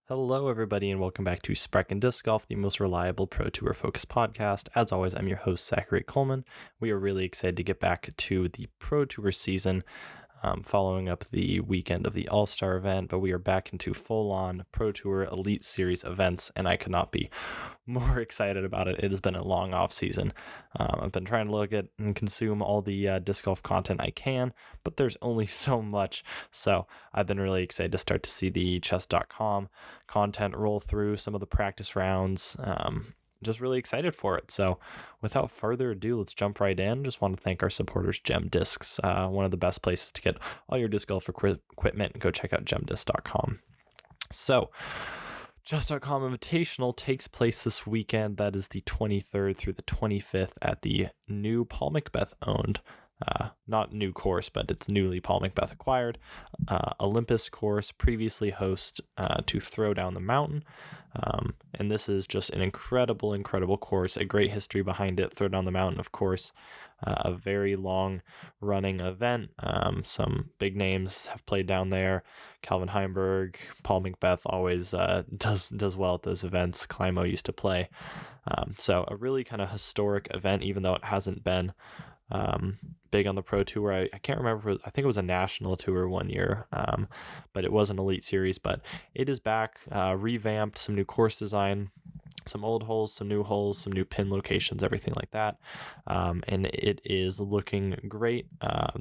Hello, everybody, and welcome back to Sprechen Disc Golf, the most reliable Pro Tour focused podcast. As always, I'm your host, Zachary Coleman. We are really excited to get back to the Pro Tour season following up the weekend of the All-Star event, but we are back into full-on Pro Tour Elite Series events, and I could not be more excited about it. It has been a long off-season. I've been trying to look at and consume all the disc golf content I can, but there's only so much, so I've been really excited to start to see the chess.com content roll through some of the practice rounds. Just really excited for it. So without further ado, let's jump right in. Just want to thank our supporters, Gem Discs, one of the best places to get all your disc golf equipment. Go check out gemdisc.com. So chess.com Invitational takes place this weekend. That is the 23rd through the 25th at the new Paul Macbeth owned, not new course, but it's newly Paul Macbeth acquired, Olympus course, previously host to Throw Down the Mountain. And this is just an incredible course, a great history behind it. Throw Down the Mountain, of course, a very long running event. Some big names have played down there. Calvin Heimberg, Paul Macbeth always does well at those events. Climo used to play. So a really kind of historic event, even though it hasn't been big on the Pro Tour. I can't remember. I think it was a national tour one year, but it was an Elite Series. But it is back, revamped, some new course design, some old holes, some new pin locations, everything like that. And it is looking great.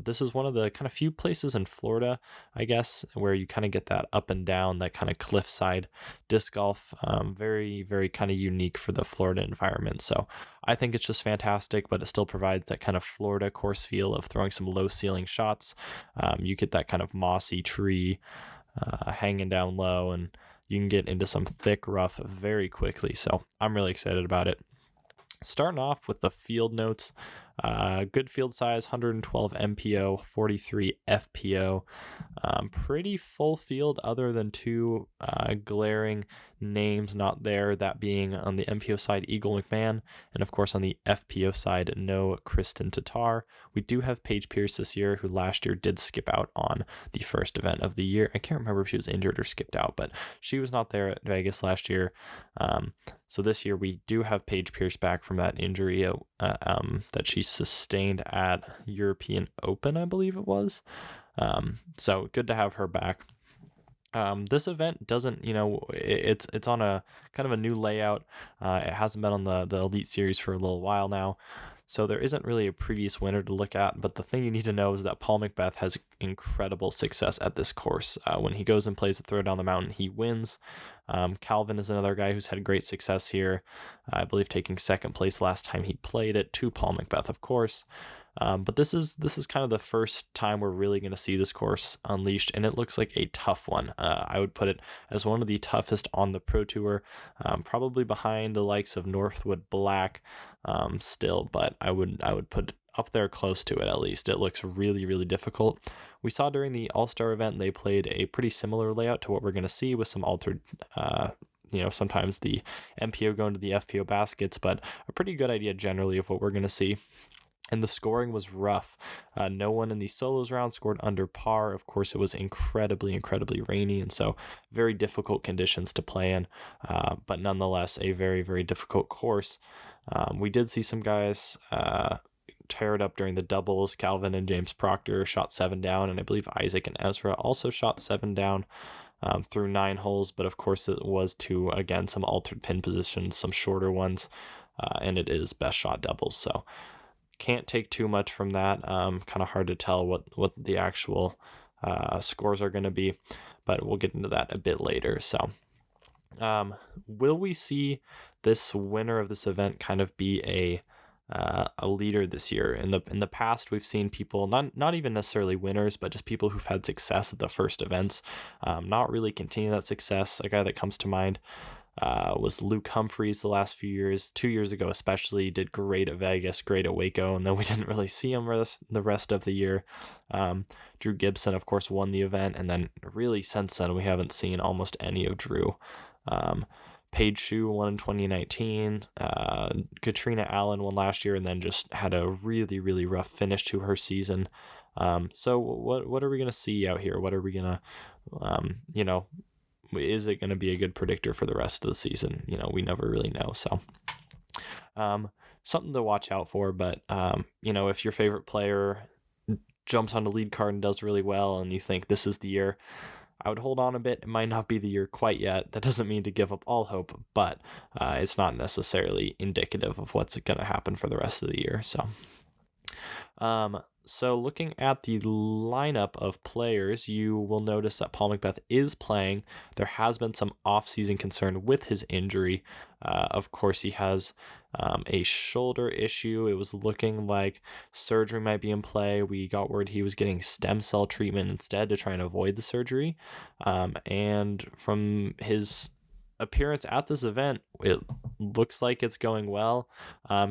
This is one of the kind of few places in Florida, I guess, where you kind of get that up and down, that kind of cliffside disc golf. Very, very kind of unique for the Florida environment. So I think it's just fantastic, but it still provides that kind of Florida course feel of throwing some low ceiling shots. You get that kind of mossy tree hanging down low, and you can get into some thick rough very quickly. So I'm really excited about it. Starting off with the field notes, good field size, 112 MPO, 43 FPO, pretty full field other than two glaring names not there, that being on the MPO side, Eagle McMahon, and of course on the FPO side, no Kristen Tatar. We do have Paige Pierce this year, who last year did skip out on the first event of the year. I can't remember if she was injured or skipped out, but she was not there at Vegas last year. So this year we do have Paige Pierce back from that injury that she sustained at European Open, I believe it was. So good to have her back. This event doesn't, it's on a kind of a new layout. It hasn't been on the Elite Series for a little while now, so there isn't really a previous winner to look at. But the thing you need to know is that Paul Macbeth has incredible success at this course. When he goes and plays the Throw Down the Mountain, he wins. Calvin is another guy who's had great success here. I believe taking second place last time he played it, to Paul Macbeth, of course. But this is kind of the first time we're really going to see this course unleashed, and it looks like a tough one. I would put it as one of the toughest on the Pro Tour, probably behind the likes of Northwood Black still, but I would put it up there close to it at least. It looks really, really difficult. We saw during the All-Star event they played a pretty similar layout to what we're going to see, with some altered sometimes the MPO going to the FPO baskets, but a pretty good idea generally of what we're going to see. And the scoring was rough. No one in the solos round scored under par. Of course, it was incredibly rainy, and so very difficult conditions to play in, but nonetheless a very, very difficult course. We did see some guys tear it up during the doubles. Calvin and James Proctor shot 7 down, and I believe Isaac and Ezra also shot 7 down through 9 holes, but of course it was to, again, some altered pin positions, some shorter ones, and it is best shot doubles, so can't take too much from that. Kind of hard to tell what the actual scores are going to be, but we'll get into that a bit later. So will we see this winner of this event kind of be a leader this year? In the past, we've seen people, not even necessarily winners, but just people who've had success at the first events, not really continue that success. A guy that comes to mind was Luke Humphreys the last few years. 2 years ago especially, did great at Vegas, great at Waco, and then we didn't really see him the rest of the year. Drew Gibson, of course, won the event, and then really since then we haven't seen almost any of Drew. Paige Shue won in 2019. Katrina Allen won last year, and then just had a really, really rough finish to her season. So what are we going to see out here? What are we going to, is it going to be a good predictor for the rest of the season? We never really know. So something to watch out for. But, if your favorite player jumps on the lead card and does really well and you think this is the year, I would hold on a bit. It might not be the year quite yet. That doesn't mean to give up all hope, but it's not necessarily indicative of what's going to happen for the rest of the year. So looking at the lineup of players, you will notice that Paul McBeth is playing. There has been some off-season concern with his injury. Of course, he has a shoulder issue. It was looking like surgery might be in play. We got word he was getting stem cell treatment instead to try and avoid the surgery. And from his appearance at this event, it looks like it's going well.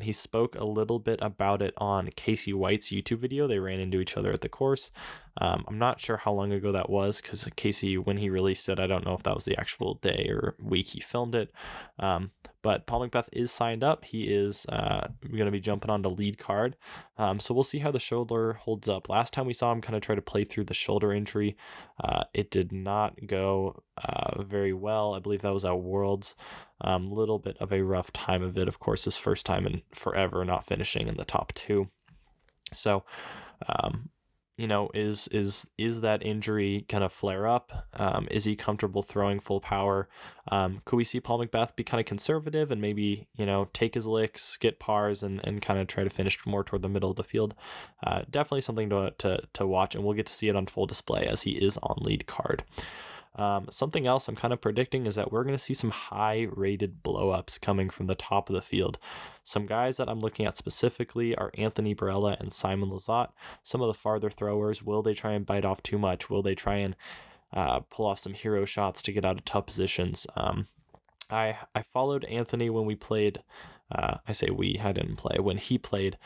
He spoke a little bit about it on Casey White's YouTube video. They ran into each other at the course. I'm not sure how long ago that was, because Casey, when he released it, I don't know if that was the actual day or week he filmed it. But Paul McBeth is signed up. He is going to be jumping on the lead card. So we'll see how the shoulder holds up. Last time we saw him kind of try to play through the shoulder injury, it did not go very well. I believe that was at Worlds. Little bit of a rough time of it. Of course, his first time in forever not finishing in the top two. So, is that injury going to flare up? Is he comfortable throwing full power? Could we see Paul McBeth be kind of conservative and maybe, take his licks, get pars, and kind of try to finish more toward the middle of the field? Definitely something to watch, and we'll get to see it on full display as he is on lead card. Something else I'm kind of predicting is that we're going to see some high-rated blow-ups coming from the top of the field. Some guys that I'm looking at specifically are Anthony Barella and Simon Lizotte. Some of the farther throwers, will they try and bite off too much? Will they try and pull off some hero shots to get out of tough positions? I followed Anthony when we played. I say we, I didn't play, when he played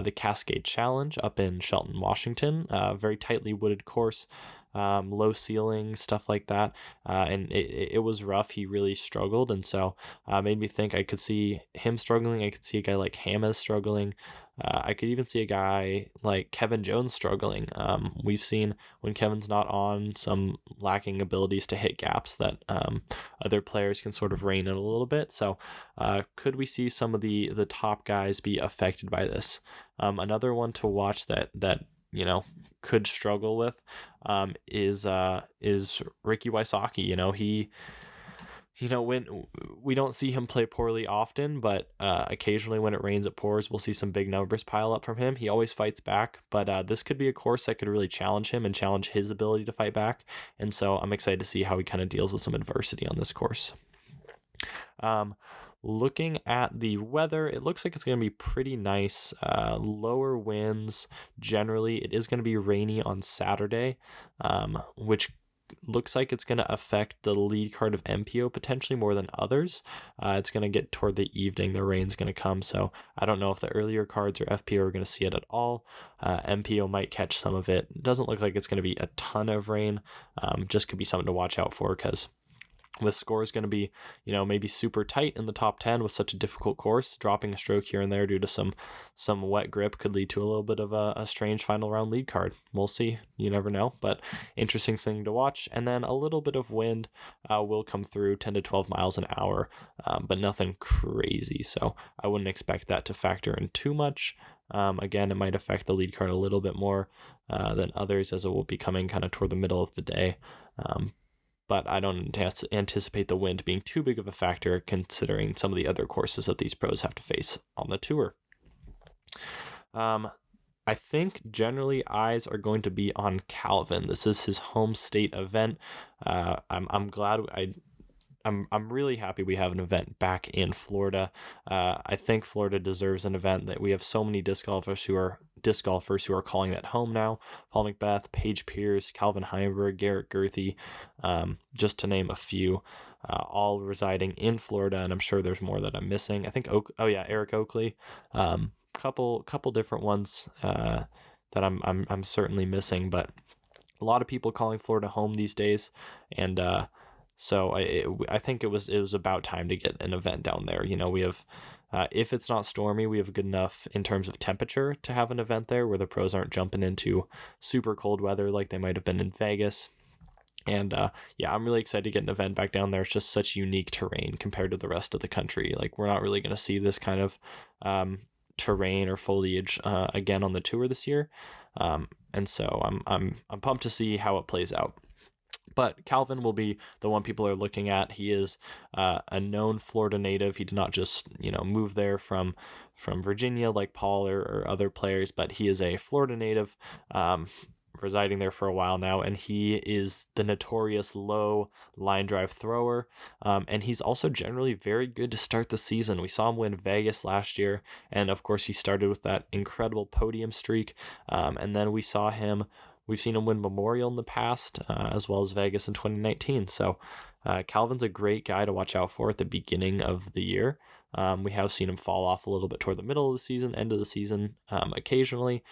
the Cascade Challenge up in Shelton, Washington. Very tightly wooded course. Low ceiling, stuff like that. And it was rough. He really struggled. And so made me think I could see him struggling. I could see a guy like Hamas struggling. I could even see a guy like Kevin Jones struggling. We've seen when Kevin's not on, some lacking abilities to hit gaps that other players can sort of rein in a little bit. So could we see some of the top guys be affected by this? Another one to watch that could struggle with is Ricky Wysocki. When we don't see him play poorly often, but occasionally when it rains it pours, we'll see some big numbers pile up from him. He always fights back, but this could be a course that could really challenge him and challenge his ability to fight back. And so I'm excited to see how he kind of deals with some adversity on this course. Looking at the weather, it looks like it's going to be pretty nice. Lower winds generally. It is going to be rainy on Saturday, which looks like it's going to affect the lead card of MPO potentially more than others. It's going to get toward the evening. The rain's going to come. So I don't know if the earlier cards or FPO are going to see it at all. MPO might catch some of it. It doesn't look like it's going to be a ton of rain. Just could be something to watch out for, because with scores going to be, maybe super tight in the top 10 with such a difficult course, dropping a stroke here and there due to some wet grip could lead to a little bit of a strange final round lead card. We'll see. You never know, but interesting thing to watch. And then a little bit of wind will come through, 10 to 12 miles an hour, but nothing crazy. So I wouldn't expect that to factor in too much. Again, it might affect the lead card a little bit more than others, as it will be coming kind of toward the middle of the day. But I don't anticipate the wind being too big of a factor, considering some of the other courses that these pros have to face on the tour. I think generally eyes are going to be on Calvin. This is his home state event. I'm glad I'm really happy we have an event back in Florida. I think Florida deserves an event. That we have so many disc golfers who are calling that home now. Paul McBeth, Paige Pierce, Calvin Heimberg, Garrett Gerthy, just to name a few, all residing in Florida, and I'm sure there's more that I'm missing. I think Eric Oakley, couple different ones that I'm certainly missing, but a lot of people calling Florida home these days, and so I think it was about time to get an event down there. We have, if it's not stormy, we have good enough in terms of temperature to have an event there where the pros aren't jumping into super cold weather like they might have been in Vegas. And yeah, I'm really excited to get an event back down there. It's just such unique terrain compared to the rest of the country. Like, we're not really going to see this kind of terrain or foliage again on the tour this year. And so I'm pumped to see how it plays out. But Calvin will be the one people are looking at. He is a known Florida native. He did not just, move there from Virginia like Paul or other players, but he is a Florida native, residing there for a while now, and he is the notorious low line drive thrower, and he's also generally very good to start the season. We saw him win Vegas last year, and of course he started with that incredible podium streak, and then we've seen him win Memorial in the past, as well as Vegas in 2019. So Calvin's a great guy to watch out for at the beginning of the year. We have seen him fall off a little bit toward the middle of the season, end of the season, occasionally.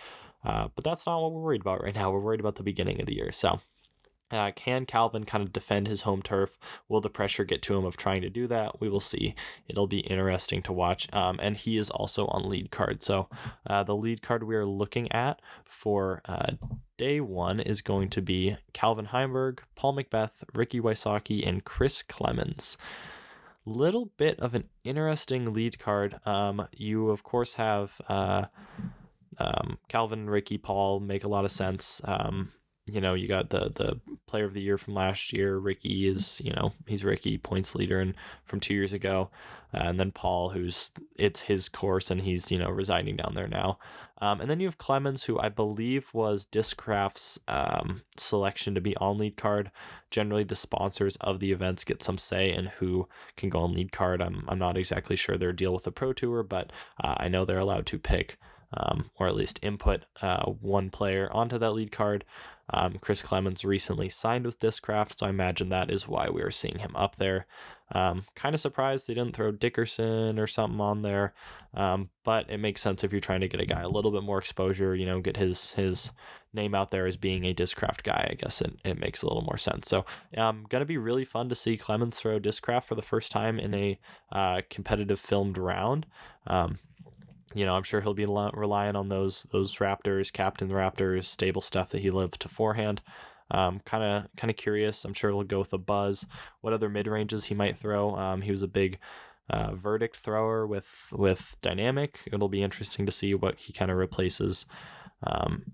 But that's not what we're worried about right now. We're worried about the beginning of the year. So can Calvin kind of defend his home turf? Will the pressure get to him of trying to do that? We will see. It'll be interesting to watch. And he is also on lead card. So the lead card we are looking at for day one is going to be Calvin Heimberg, Paul McBeth, Ricky Wysocki, and Chris Clemens. Little bit of an interesting lead card. You, of course, have... Calvin, Ricky, Paul make a lot of sense. You got the player of the year from last year. Ricky is, he's Ricky, points leader and from 2 years ago. And then Paul, it's his course and he's, residing down there now. And then you have Clemens, who I believe was Discraft's selection to be on lead card. Generally, the sponsors of the events get some say in who can go on lead card. I'm not exactly sure their deal with the Pro Tour, but I know they're allowed to pick or at least input one player onto that lead card. Chris Clemens recently signed with Discraft, so I imagine that is why we are seeing him up there. Kind of surprised they didn't throw Dickerson or something on there, but it makes sense if you're trying to get a guy a little bit more exposure, get his name out there as being a Discraft guy. I guess it makes a little more sense. So going to be really fun to see Clemens throw Discraft for the first time in a competitive filmed round. I'm sure he'll be relying on those Raptors, Captain Raptors, stable stuff that he lived to forehand. Kind of curious. I'm sure he'll go with a buzz. What other mid ranges he might throw? He was a big verdict thrower with dynamic. It'll be interesting to see what he kind of replaces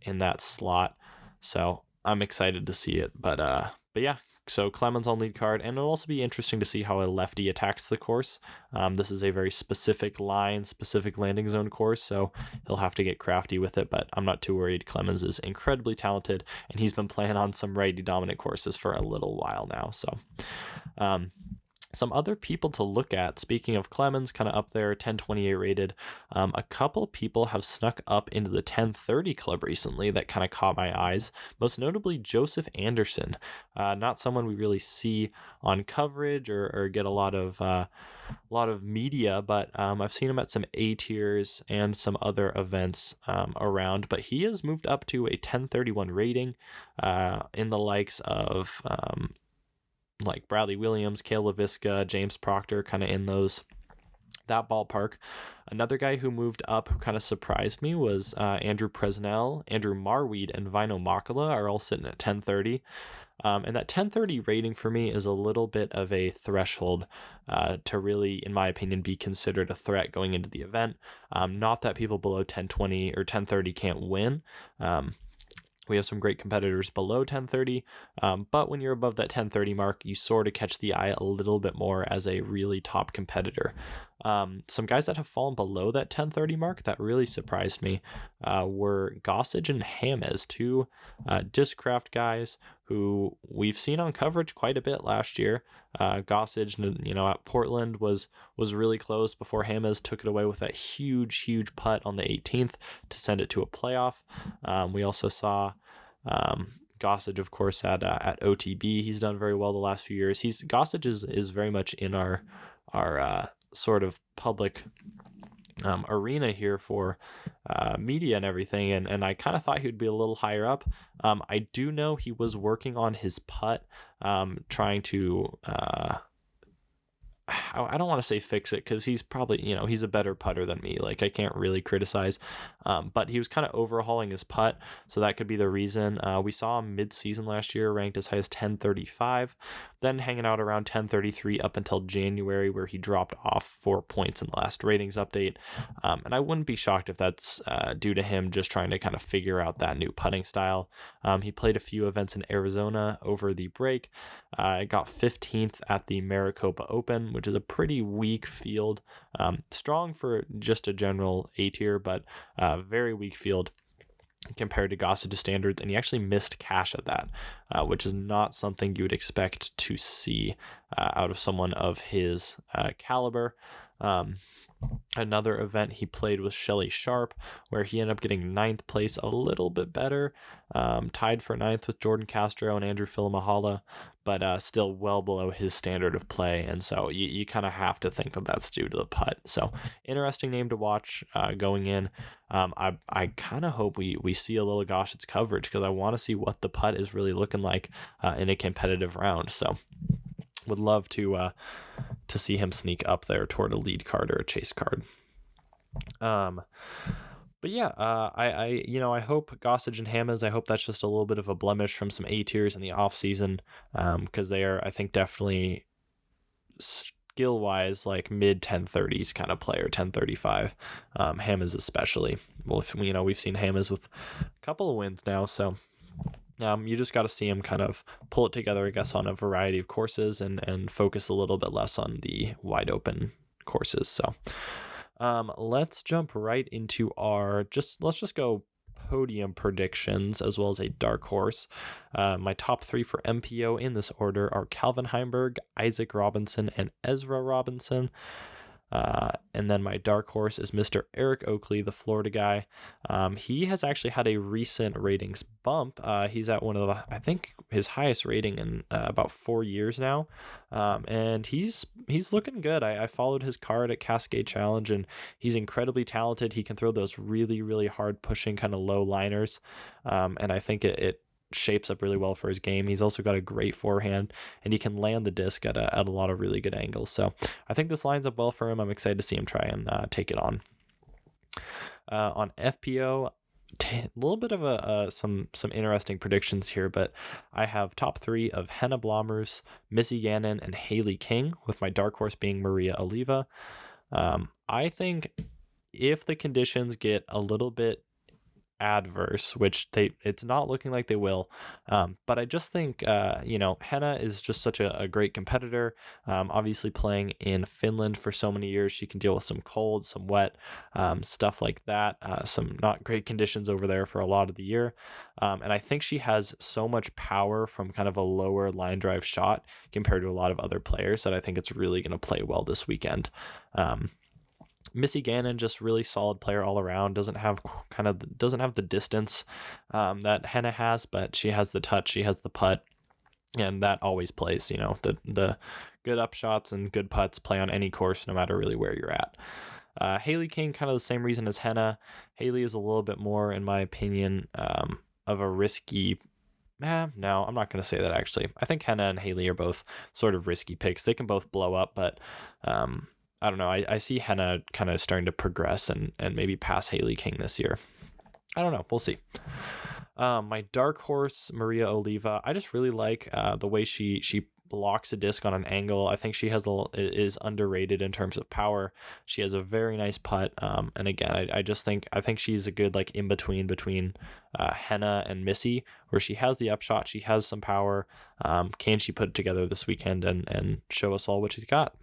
in that slot. So I'm excited to see it. But yeah. So Clemens on lead card, and it'll also be interesting to see how a lefty attacks the course. This is a very specific landing zone course, so he'll have to get crafty with it, but I'm not too worried. Clemens is incredibly talented, and he's been playing on some righty-dominant courses for a little while now. So some other people to look at, speaking of Clemens, kind of up there, 1028 rated. A couple people have snuck up into the 1030 club recently that kind of caught my eyes, most notably Joseph Anderson. Not someone we really see on coverage or get a lot of media, but I've seen him at some A tiers and some other events around, but he has moved up to a 1031 rating in the likes of like Bradley Williams, Cale LaVisca, James Proctor, kind of in that ballpark. Another guy who moved up who kind of surprised me was Andrew Presnell, Andrew Marweed, and Vino Makala are all sitting at 1030. And that 1030 rating for me is a little bit of a threshold to really, in my opinion, be considered a threat going into the event. Not that people below 1020 or 1030 can't win. We have some great competitors below 1030, but when you're above that 1030 mark, you sort of catch the eye a little bit more as a really top competitor. Some guys that have fallen below that 1030 mark that really surprised me were Gossage and James, two Discraft guys who we've seen on coverage quite a bit last year. Gossage, at Portland was really close before James took it away with that huge putt on the 18th to send it to a playoff. We also saw Gossage, of course, at OTB. He's done very well the last few years. Gossage is very much in our sort of public arena here for media and everything, and I kind of thought he would be a little higher up. I do know he was working on his putt, trying to I don't want to say fix it, because he's probably, he's a better putter than me. Like, I can't really criticize, but he was kind of overhauling his putt, so that could be the reason. We saw him mid-season last year ranked as high as 1035, then hanging out around 1033 up until January, where he dropped off 4 points in the last ratings update. And I wouldn't be shocked if that's due to him just trying to kind of figure out that new putting style. He played a few events in Arizona over the break. Got 15th at the Maricopa Open, which is a pretty weak field. Strong for just a general A tier, but very weak field compared to Gossage's standards, and he actually missed cash at that, which is not something you would expect to see out of someone of his caliber. Another event he played was Shelly Sharp, where he ended up getting 9th place, a little bit better, tied for 9th with Jordan Castro and Andrew Filamahala, but still well below his standard of play, and so you kind of have to think that that's due to the putt. So interesting name to watch going in. I kind of hope we see a little Gossage coverage, because I want to see what the putt is really looking like in a competitive round. So would love to see him sneak up there toward a lead card or a chase card. But yeah, I hope Gossage and Hammers, I hope that's just a little bit of a blemish from some A tiers in the off season, because they are, I think, definitely skill wise like mid 1030s kind of player, 1035. Hammers especially. Well, we've seen Hammers with a couple of wins now, so. You just got to see him kind of pull it together, I guess, on a variety of courses and focus a little bit less on the wide open courses. So let's jump right into let's just go podium predictions as well as a dark horse. My top 3 for MPO in this order are Calvin Heimberg, Isaac Robinson, and Ezra Robinson. And then my dark horse is Mr. Eric Oakley, the Florida guy. He has actually had a recent ratings bump. He's at I think his highest rating in about 4 years now. And he's looking good. I followed his card at Cascade Challenge, and he's incredibly talented. He can throw those really, really hard pushing kind of low liners. And I think it shapes up really well for his game. He's also got a great forehand, and he can land the disc at a lot of really good angles. So I think this lines up well for him. I'm excited to see him try and take it on. On FPO, a little bit of some interesting predictions here, but I have top 3 of Henna Blomers, Missy Gannon, and Haley King, with my dark horse being Maria Oliva. I think if the conditions get a little bit adverse, which it's not looking like they will, but I just think Henna is just such a great competitor. Obviously playing in Finland for so many years, she can deal with some cold, some wet, stuff like that, some not great conditions over there for a lot of the year, and I think she has so much power from kind of a lower line drive shot compared to a lot of other players that I think it's really going to play well this weekend. Missy Gannon, just really solid player all around. Doesn't have the distance that Henna has, but she has the touch, she has the putt, and that always plays. The good upshots and good putts play on any course, no matter really where you're at. Haley King, kind of the same reason as Henna. Haley is a little bit more, in my opinion, of a risky. No, I'm not going to say that actually. I think Henna and Haley are both sort of risky picks. They can both blow up, but I don't know. I see Henna kind of starting to progress and maybe pass Haley King this year. I don't know. We'll see. My dark horse, Maria Oliva, I just really like the way she blocks a disc on an angle. I think she is underrated in terms of power. She has a very nice putt. And again, I think she's a good like in between Henna and Missy, where she has the upshot, she has some power. Can she put it together this weekend and show us all what she's got?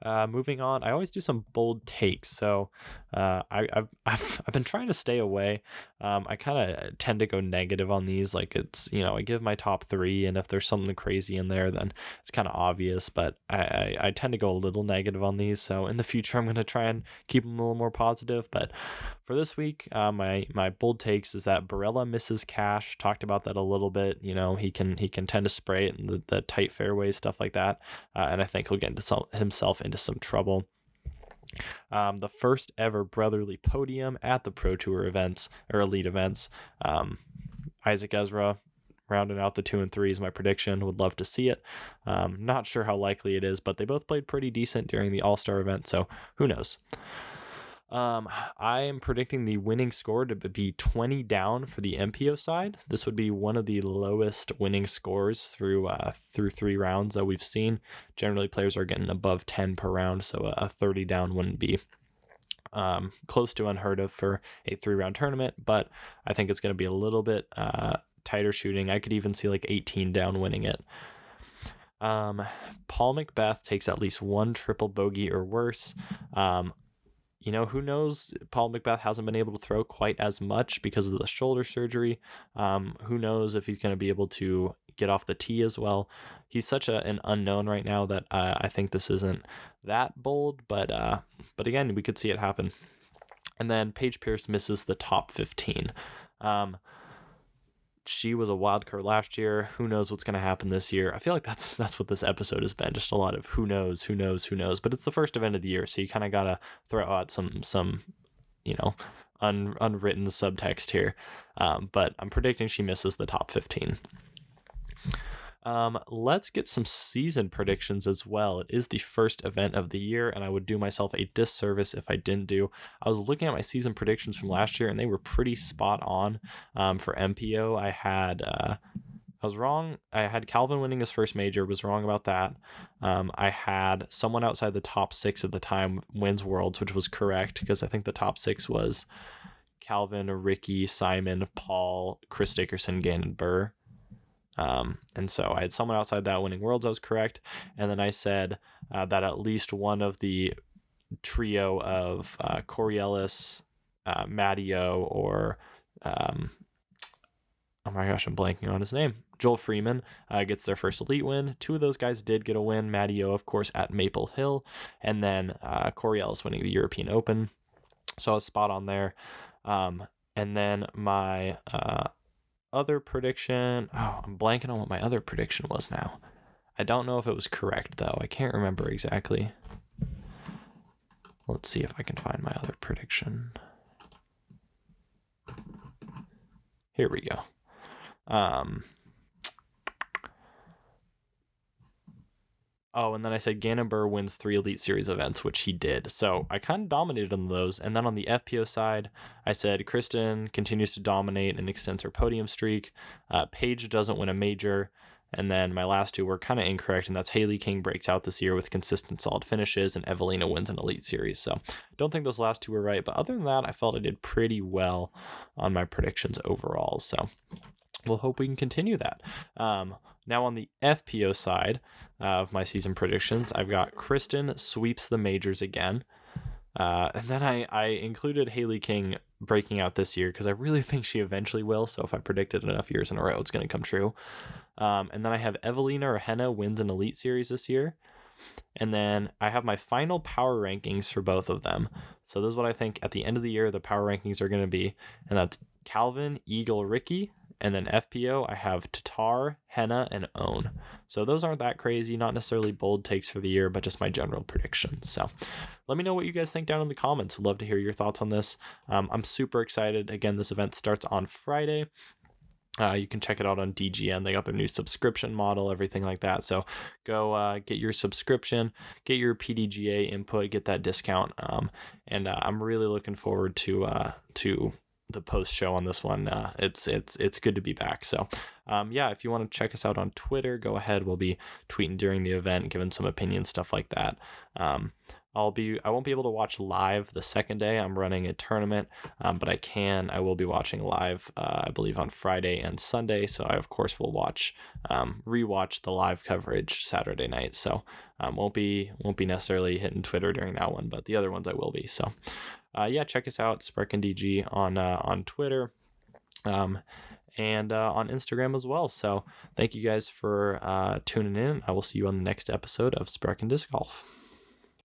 Moving on, I always do some bold takes, so I've been trying to stay away. I kind of tend to go negative on these, like it's I give my top 3, and if there's something crazy in there, then it's kind of obvious. But I tend to go a little negative on these, so in the future I'm going to try and keep them a little more positive. But for this week, my bold takes is that Barella misses cash. Talked about that a little bit. He can tend to spray it in the tight fairways, stuff like that, and I think he'll get himself into some trouble. The first ever brotherly podium at the Pro Tour events or elite events. Isaac Ezra rounding out the 2 and 3 is my prediction. Would love to see it. Not sure how likely it is, but they both played pretty decent during the All-Star event, so who knows. I am predicting the winning score to be 20 down for the MPO side. This would be one of the lowest winning scores through 3 rounds that we've seen. Generally, players are getting above 10 per round, so a 30 down wouldn't be close to unheard of for a 3-round tournament, but I think it's going to be a little bit tighter shooting. I could even see like 18 down winning it. Paul Macbeth takes at least 1 triple bogey or worse. Who knows? Paul Macbeth hasn't been able to throw quite as much because of the shoulder surgery. Who knows if he's going to be able to get off the tee as well. He's such an unknown right now that I think this isn't that bold, but again, we could see it happen. And then Paige Pierce misses the top 15. She was a wild card last year. Who knows what's going to happen this year? I feel like that's what this episode has been. Just a lot of who knows. But it's the first event of the year, so you kind of got to throw out some unwritten subtext here. But I'm predicting she misses the top 15. Let's get some season predictions as well. It is the first event of the year, and I would do myself a disservice if I didn't do. I was looking at my season predictions from last year, and they were pretty spot on. For MPO, I was wrong. I had Calvin winning his first major, was wrong about that. I had someone outside the top 6 at the time wins Worlds, which was correct, because I think the top 6 was Calvin, Ricky, Simon, Paul, Chris Dickerson, Gannon Burr. And so I had someone outside that winning Worlds. I was correct. And then I said that at least one of the trio of Coriolis, Matteo, or oh my gosh, I'm blanking on his name. Joel Freeman gets their first elite win. 2 of those guys did get a win. Matteo, of course, at Maple Hill, and then Coriolis winning the European Open. So I was spot on there. And then my other prediction, I'm blanking on what my other prediction was now. I don't know if it was correct, though. I can't remember exactly. Let's see if I can find my other prediction. Here we go. And then I said Gannon Burr wins 3 Elite Series events, which he did. So I kind of dominated on those. And then on the FPO side, I said Kristen continues to dominate and extends her podium streak. Paige doesn't win a major. And then my last 2 were kind of incorrect, and that's Haley King breaks out this year with consistent solid finishes, and Evelina wins an Elite Series. So don't think those last 2 were right. But other than that, I felt I did pretty well on my predictions overall. So we'll hope we can continue that. Now on the FPO side of my season predictions, I've got Kristen sweeps the majors again. And then I included Haley King breaking out this year because I really think she eventually will. So if I predicted enough years in a row, it's going to come true. And then I have Evelina or Henna wins an Elite Series this year. And then I have my final power rankings for both of them. So this is what I think at the end of the year the power rankings are going to be. And that's Calvin, Eagle, Ricky. And then FPO, I have Tatar, Henna, and Own. So those aren't that crazy, not necessarily bold takes for the year, but just my general predictions. So let me know what you guys think down in the comments. Would love to hear your thoughts on this. I'm super excited. Again, this event starts on Friday. You can check it out on DGN. They got their new subscription model, everything like that. So go get your subscription, get your PDGA input, get that discount. And I'm really looking forward to the post show on this one. It's good to be back. So if you want to check us out on Twitter, go ahead. We'll be tweeting during the event, giving some opinions, stuff like that. I won't be able to watch live the second day. I'm running a tournament, but I will be watching live, I believe on Friday and Sunday. So I of course will rewatch the live coverage Saturday night. So won't be necessarily hitting Twitter during that one, but the other ones I will be. So check us out, Sprechen DG on Twitter, and on Instagram as well. So thank you guys for tuning in. I will see you on the next episode of Sprechen Disc Golf.